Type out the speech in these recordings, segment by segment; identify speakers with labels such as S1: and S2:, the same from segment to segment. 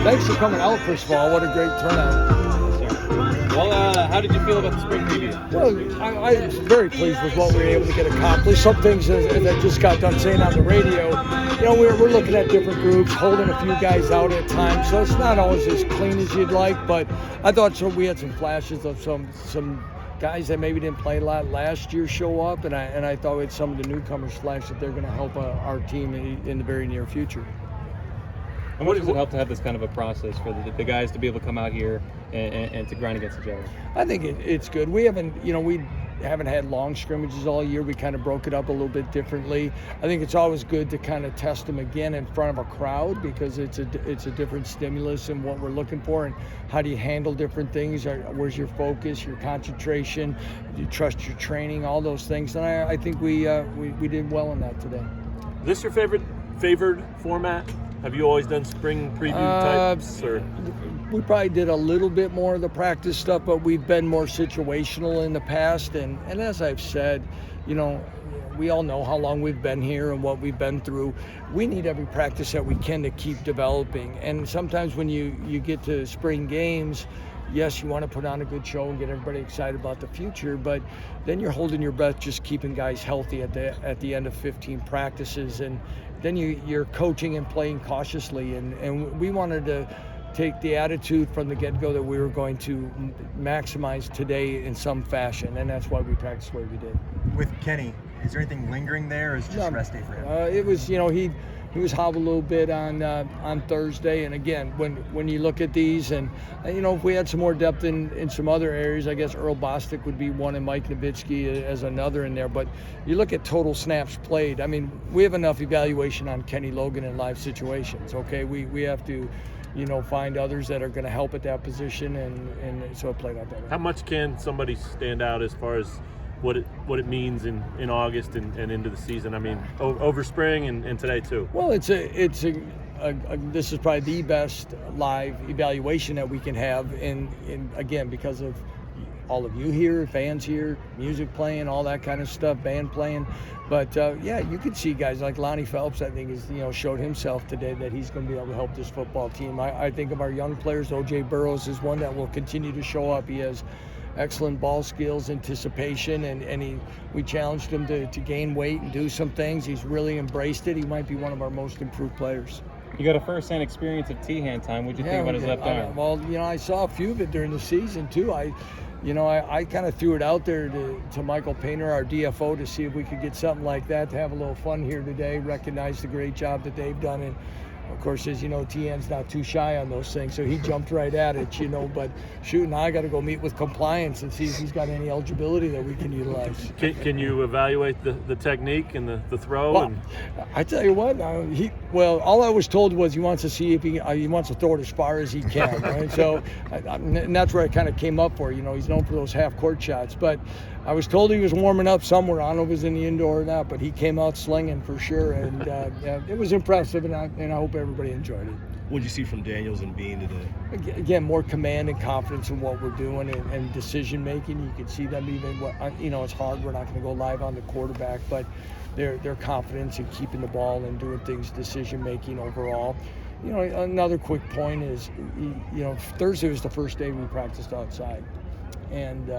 S1: Thanks for coming out, first of all. What a great turnout.
S2: Well, how did you feel about the spring preview?
S1: Well, I was very pleased with what we were able to get accomplished. Some things, as I just got done saying on the radio, we're looking at different groups, holding a few guys out at times, so it's not always as clean as you'd like, but I thought we had some flashes of some guys that maybe didn't play a lot last year show up, and I thought we had some of the newcomers flash that they're going to help our team in the very near future.
S2: And what does it help to have this kind of a process for the guys to be able to come out here and to grind against each other?
S1: I think it's good. We haven't had long scrimmages all year. We kind of broke it up a little bit differently. I think it's always good to kind of test them again in front of a crowd because it's a different stimulus and what we're looking for and how do you handle different things. Where's your focus, your concentration, do you trust your training, all those things. And I think we did well in that today.
S3: Is this your favored format? Have you always done spring preview types? Or?
S1: We probably did a little bit more of the practice stuff, but we've been more situational in the past. And as I've said, we all know how long we've been here and what we've been through. We need every practice that we can to keep developing. And sometimes when you get to spring games, yes, you want to put on a good show and get everybody excited about the future, but then you're holding your breath just keeping guys healthy at the end of 15 practices. And then you're coaching and playing cautiously. And we wanted to take the attitude from the get-go that we were going to maximize today in some fashion, and that's why we practiced the way we did.
S4: With Kenny, is there anything lingering there, or is it just rest day for him?
S1: It was, he was hobbled a little bit on Thursday, and again, when you look at these, and if we had some more depth in some other areas, I guess Earl Bostic would be one and Mike Nowitzki as another in there, but you look at total snaps played, I mean, we have enough evaluation on Kenny Logan in live situations, okay? We have to find others that are going to help at that position, and so it played out that way.
S3: How much can somebody stand out as far as what it means in August and into the season? I mean, over spring and today too.
S1: Well, this is probably the best live evaluation that we can have, in again, because of all of you here, fans here, music playing, all that kind of stuff, band playing. But you could see guys like Lonnie Phelps, I think, is showed himself today that he's going to be able to help this football team. I think of our young players, O.J. Burroughs is one that will continue to show up. He has excellent ball skills, anticipation, and we challenged him to gain weight and do some things. He's really embraced it. He might be one of our most improved players.
S2: You got a first-hand experience of T-hand time. What did you think about his left arm?
S1: Well, I saw a few of it during the season too. I kind of threw it out there to Michael Painter, our DFO, to see if we could get something like that, to have a little fun here today, recognize the great job that they've done. And of course, as you know, Tien's not too shy on those things, so he jumped right at it, but shoot, now I got to go meet with compliance and see if he's got any eligibility that we can utilize.
S3: Can you evaluate the technique and the throw?
S1: Well, I tell you what, all I was told was he wants to see if he wants to throw it as far as he can, right? So, and that's where I kind of came up for. He's known for those half-court shots, but I was told he was warming up somewhere. I don't know if it was in the indoor or not, but he came out slinging for sure, and it was impressive, and I hope everybody enjoyed it.
S5: What did you see from Daniels and Bean today?
S1: Again, more command and confidence in what we're doing and decision making. You can see them even. It's hard. We're not going to go live on the quarterback, but their confidence in keeping the ball and doing things, decision making overall. Another quick point is, Thursday was the first day we practiced outside, and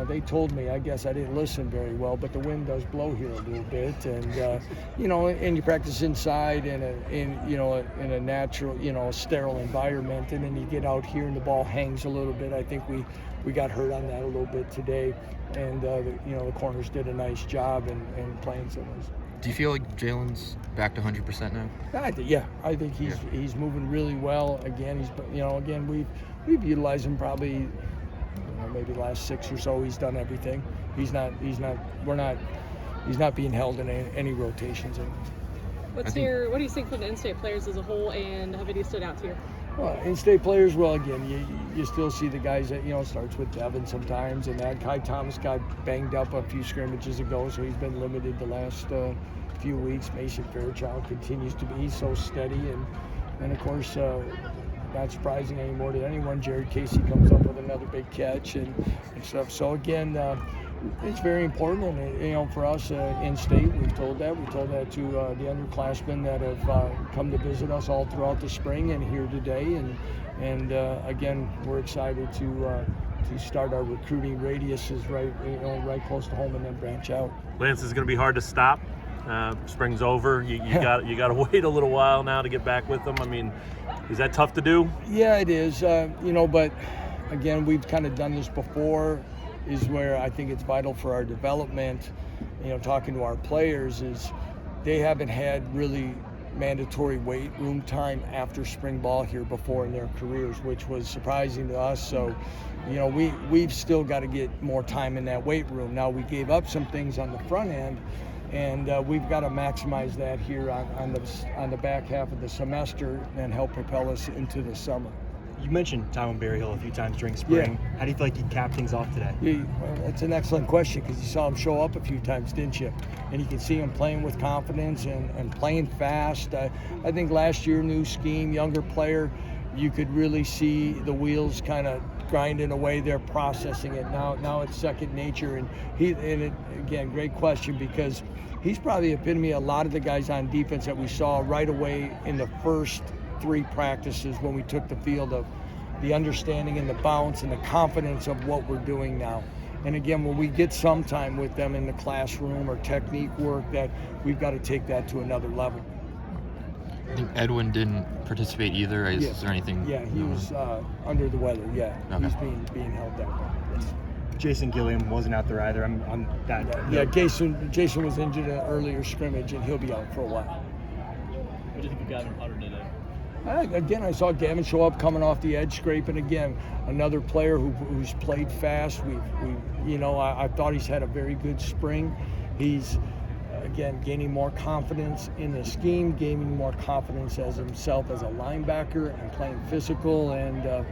S1: they told me, I guess I didn't listen very well, but the wind does blow here a little bit, and and you practice inside in a natural, sterile environment, and then you get out here and the ball hangs a little bit. I think we got hurt on that a little bit today, and the corners did a nice job in playing some of those.
S6: Do you feel like Jalen's back to 100% now?
S1: I think he's moving really well. Again, we've utilized him probably. Maybe the last 6 or so, he's done everything. He's not being held in any rotations.
S7: What do you think from the in-state players as a whole, and have any stood out to you?
S1: Well, in-state players, again, you still see the guys that, it starts with Devin sometimes, and that Kai Thomas got banged up a few scrimmages ago, so he's been limited the last few weeks. Mason Fairchild continues to be so steady, and of course, not surprising anymore to anyone, Jared Casey comes up with another big catch and stuff. So again, It's very important, and for us in state, we've told that. We told that to the underclassmen that have come to visit us all throughout the spring and here today. And again, we're excited to start our recruiting radiuses right close to home and then branch out.
S3: Lance, is going to be hard to stop. Spring's over. You got to wait a little while now to get back with them. I mean, is that tough to do?
S1: Yeah, it is. But again, we've kind of done this before. Is where I think it's vital for our development. Talking to our players, is they haven't had really mandatory weight room time after spring ball here before in their careers, which was surprising to us. So, we've still got to get more time in that weight room. Now, we gave up some things on the front end, and we've got to maximize that here on the back half of the semester and help propel us into the summer.
S4: You mentioned Tywin Berryhill a few times during spring.
S1: Yeah.
S4: How do you feel like he capped things off today?
S1: Well, that's an excellent question, because you saw him show up a few times, didn't you? And you can see him playing with confidence and playing fast. I think last year, new scheme, younger player, you could really see the wheels kind of grinding away. They're processing it now. It's second nature, and again, great question, because he's probably the epitome of a lot of the guys on defense that we saw right away in the first 3 practices when we took the field, of the understanding and the bounce and the confidence of what we're doing now. And again, when we get some time with them in the classroom or technique work, that we've got to take that to another level.
S6: I think Edwin didn't participate either. Is there anything?
S1: Yeah, he was under the weather. Yeah,
S6: Okay.
S1: He's being held down.
S4: Jason Gilliam wasn't out there either. I'm on that.
S1: Yeah, Jason was injured in an earlier scrimmage, and he'll be out for a while.
S8: What do you think of Gavin Potter today?
S1: Again, I saw Gavin show up coming off the edge scraping. Again, another player who's played fast. I thought he's had a very good spring. He's, again, gaining more confidence in the scheme, gaining more confidence as himself as a linebacker and playing physical. And,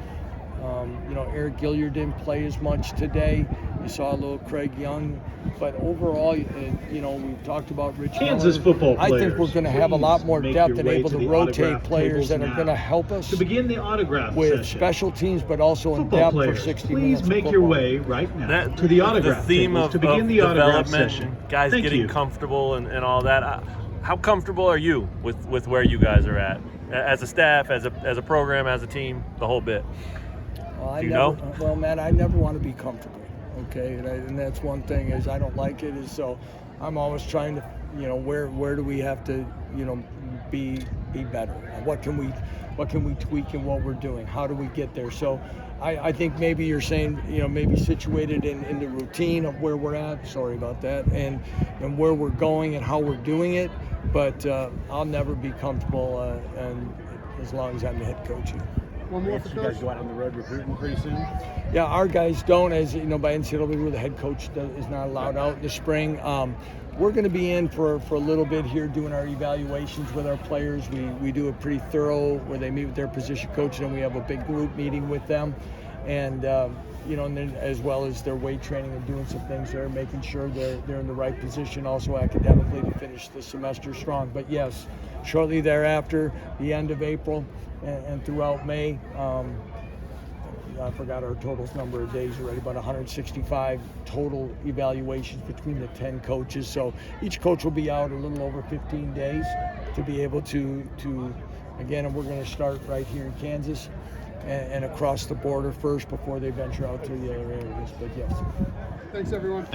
S1: Eric Gilliard didn't play as much today. You saw a little Craig Young. But overall, we've talked about Rich
S9: Kansas
S1: Miller.
S9: football players,
S1: I think we're going to have a lot more
S9: please
S1: depth
S9: make
S1: and
S9: your
S1: able
S9: way
S1: to
S9: to the
S1: rotate
S9: autograph
S1: players that
S9: tables
S1: are going to
S9: now.
S1: help us
S9: To begin the autograph
S1: with
S9: session,
S1: special teams, but also in
S9: football
S1: depth
S9: players,
S1: for 60
S9: please
S1: minutes.
S9: make
S1: of
S9: your
S1: football.
S9: way right now to the autograph
S3: the theme
S9: tables
S3: of,
S9: to begin
S3: of
S9: the autograph
S3: development,
S9: session.
S3: guys
S9: Thank
S3: getting
S9: you.
S3: comfortable and all that. How comfortable are you with where you guys are at as a staff, as a program, as a team, the whole bit?
S1: Well, Well, Matt, I never want to be comfortable. Okay, and that's one thing is I don't like it. Is so I'm always trying to, where do we have to, be better? What can we tweak in what we're doing? How do we get there? So I think maybe you're saying, maybe situated in the routine of where we're at. Sorry about that, and where we're going and how we're doing it. But I'll never be comfortable, and as long as I'm the head coach here.
S9: One more for you guys go out on the road recruiting pretty soon.
S1: Yeah, our guys don't, as by NCAA rule, the head coach is not allowed out in the spring. We're going to be in for a little bit here doing our evaluations with our players. We do a pretty thorough where they meet with their position coach, and then we have a big group meeting with them, and and then as well as their weight training and doing some things there, making sure they're in the right position also academically to finish the semester strong. But yes, shortly thereafter, the end of April and throughout May, I forgot our total number of days already, about 165 total evaluations between the 10 coaches. So each coach will be out a little over 15 days to be able to again, and we're going to start right here in Kansas and across the border first before they venture out to the other areas. But yes.
S9: Thanks, everyone.